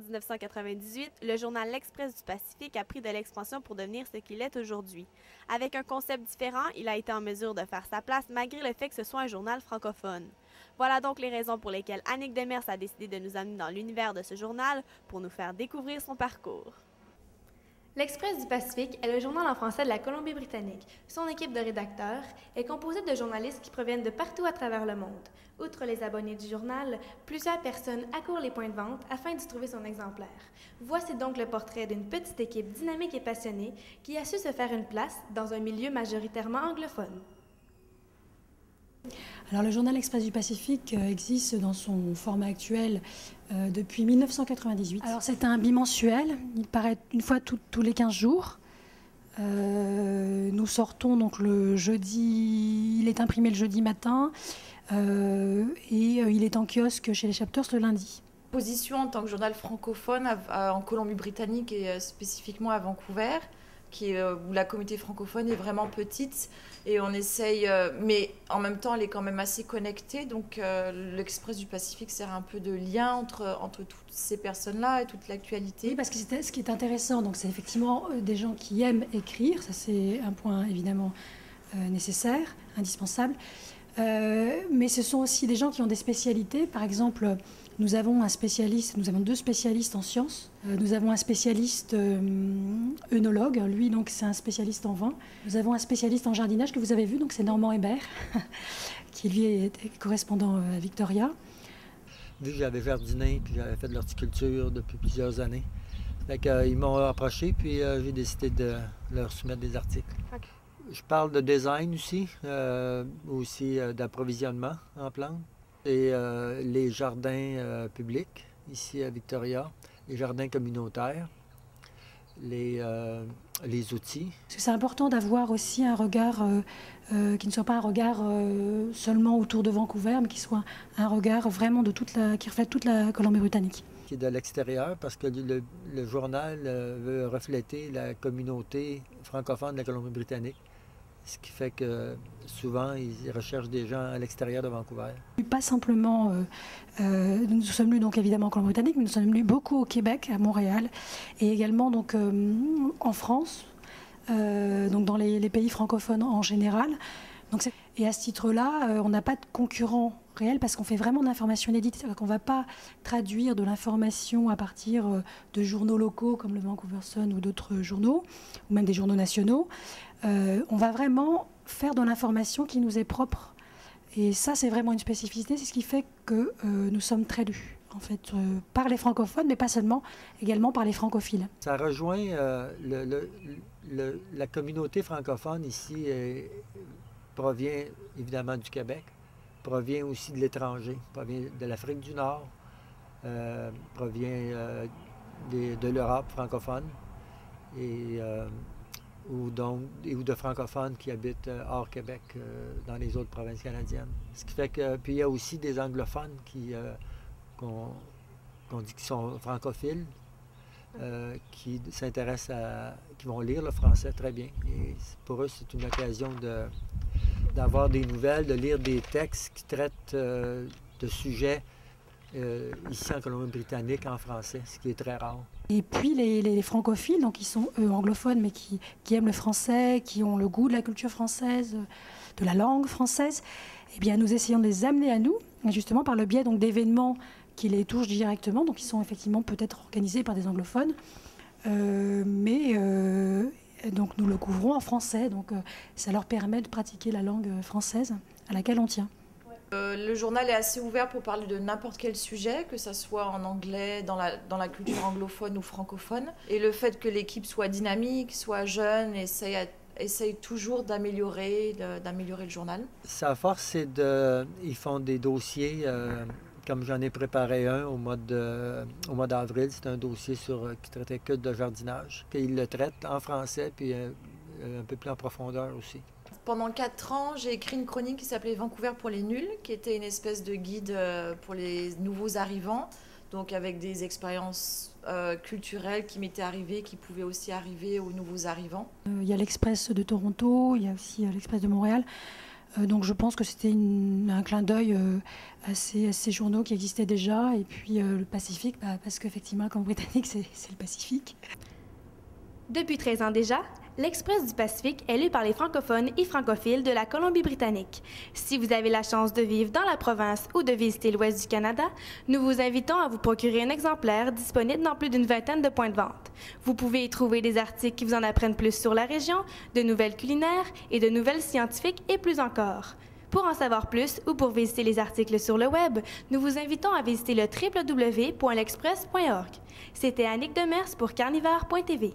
1998, le journal L'Express du Pacifique a pris de l'expansion pour devenir ce qu'il est aujourd'hui. Avec un concept différent, il a été en mesure de faire sa place malgré le fait que ce soit un journal francophone. Voilà donc les raisons pour lesquelles Annick Demers a décidé de nous amener dans l'univers de ce journal pour nous faire découvrir son parcours. L'Express du Pacifique est le journal en français de la Colombie-Britannique. Son équipe de rédacteurs est composée de journalistes qui proviennent de partout à travers le monde. Outre les abonnés du journal, plusieurs personnes accourent les points de vente afin d'y trouver son exemplaire. Voici donc le portrait d'une petite équipe dynamique et passionnée qui a su se faire une place dans un milieu majoritairement anglophone. Alors, le journal L'Express du Pacifique existe dans son format actuel depuis 1998. Alors, c'est un bimensuel, il paraît une fois tous les 15 jours. Nous sortons donc le jeudi, il est imprimé le jeudi matin et il est en kiosque chez les Chapters le lundi. Position en tant que journal francophone en Colombie-Britannique et spécifiquement à Vancouver, où la communauté francophone est vraiment petite et on essaye, mais en même temps elle est quand même assez connectée, donc l'Express du Pacifique sert un peu de lien entre toutes ces personnes-là et toute l'actualité. Oui, parce que ce qui est intéressant, donc c'est effectivement des gens qui aiment écrire, ça c'est un point évidemment nécessaire, indispensable, mais ce sont aussi des gens qui ont des spécialités. Par exemple, nous avons deux spécialistes en sciences. Nous avons un spécialiste œnologue, lui donc c'est un spécialiste en vin. Nous avons un spécialiste en jardinage que vous avez vu, donc c'est Normand Hébert, qui lui est correspondant à Victoria. Vu que j'avais jardiné puis j'avais fait de l'horticulture depuis plusieurs années, ils m'ont approché puis j'ai décidé de leur soumettre des articles. Okay. Je parle de design aussi d'approvisionnement en plantes. Et les jardins publics, ici à Victoria, les jardins communautaires, les outils. Parce que c'est important d'avoir aussi un regard qui ne soit pas un regard seulement autour de Vancouver, mais qui soit un regard vraiment qui reflète toute la Colombie-Britannique. Qui est de l'extérieur, parce que le journal veut refléter la communauté francophone de la Colombie-Britannique. Ce qui fait que souvent, ils recherchent des gens à l'extérieur de Vancouver. Pas simplement, nous sommes lus donc évidemment en Colombie-Britannique, mais nous sommes lus beaucoup au Québec, à Montréal, et également donc en France, donc dans les pays francophones en général. Et à ce titre-là, on n'a pas de concurrent réel parce qu'on fait vraiment de l'information inédite. C'est-à-dire qu'on ne va pas traduire de l'information à partir de journaux locaux comme le Vancouver Sun ou d'autres journaux, ou même des journaux nationaux. On va vraiment faire de l'information qui nous est propre. Et ça, c'est vraiment une spécificité. C'est ce qui fait que nous sommes très lus, en fait, par les francophones, mais pas seulement, également par les francophiles. Ça rejoint la communauté francophone ici. Provient évidemment du Québec, provient aussi de l'étranger, provient de l'Afrique du Nord, provient de l'Europe francophone ou de francophones qui habitent hors Québec dans les autres provinces canadiennes. Ce qui fait que puis il y a aussi des anglophones qu'on dit qui sont francophiles. Qui s'intéressent qui vont lire le français très bien. Et pour eux, c'est une occasion d'avoir des nouvelles, de lire des textes qui traitent de sujets ici en Colombie-Britannique en français, ce qui est très rare. Et puis les francophiles, donc qui sont anglophones, mais qui aiment le français, qui ont le goût de la culture française, de la langue française, eh bien nous essayons de les amener à nous, justement par le biais donc d'événements qui les touchent directement, donc ils sont effectivement peut-être organisés par des anglophones, mais donc nous le couvrons en français, donc ça leur permet de pratiquer la langue française à laquelle on tient. Le journal est assez ouvert pour parler de n'importe quel sujet, que ce soit en anglais, dans la culture anglophone ou francophone. Et le fait que l'équipe soit dynamique, soit jeune, essaye toujours d'améliorer le journal. Sa force, c'est ils font des dossiers, comme j'en ai préparé un au mois d'avril. C'est un dossier qui traitait que de jardinage. Ils le traitent en français, puis un peu plus en profondeur aussi. Pendant 4 ans, j'ai écrit une chronique qui s'appelait Vancouver pour les nuls, qui était une espèce de guide pour les nouveaux arrivants, donc avec des expériences culturelles qui m'étaient arrivées, qui pouvaient aussi arriver aux nouveaux arrivants. Il y a l'Express de Toronto, il y a aussi l'Express de Montréal. Donc je pense que c'était un clin d'œil à ces journaux qui existaient déjà. Et puis le Pacifique, parce qu'effectivement, comme britannique, c'est le Pacifique. Depuis 13 ans déjà, l'Express du Pacifique est lu par les francophones et francophiles de la Colombie-Britannique. Si vous avez la chance de vivre dans la province ou de visiter l'ouest du Canada, nous vous invitons à vous procurer un exemplaire disponible dans plus d'une vingtaine de points de vente. Vous pouvez y trouver des articles qui vous en apprennent plus sur la région, de nouvelles culinaires et de nouvelles scientifiques et plus encore. Pour en savoir plus ou pour visiter les articles sur le web, nous vous invitons à visiter le www.l'express.org. C'était Annick Demers pour Carnivore.tv.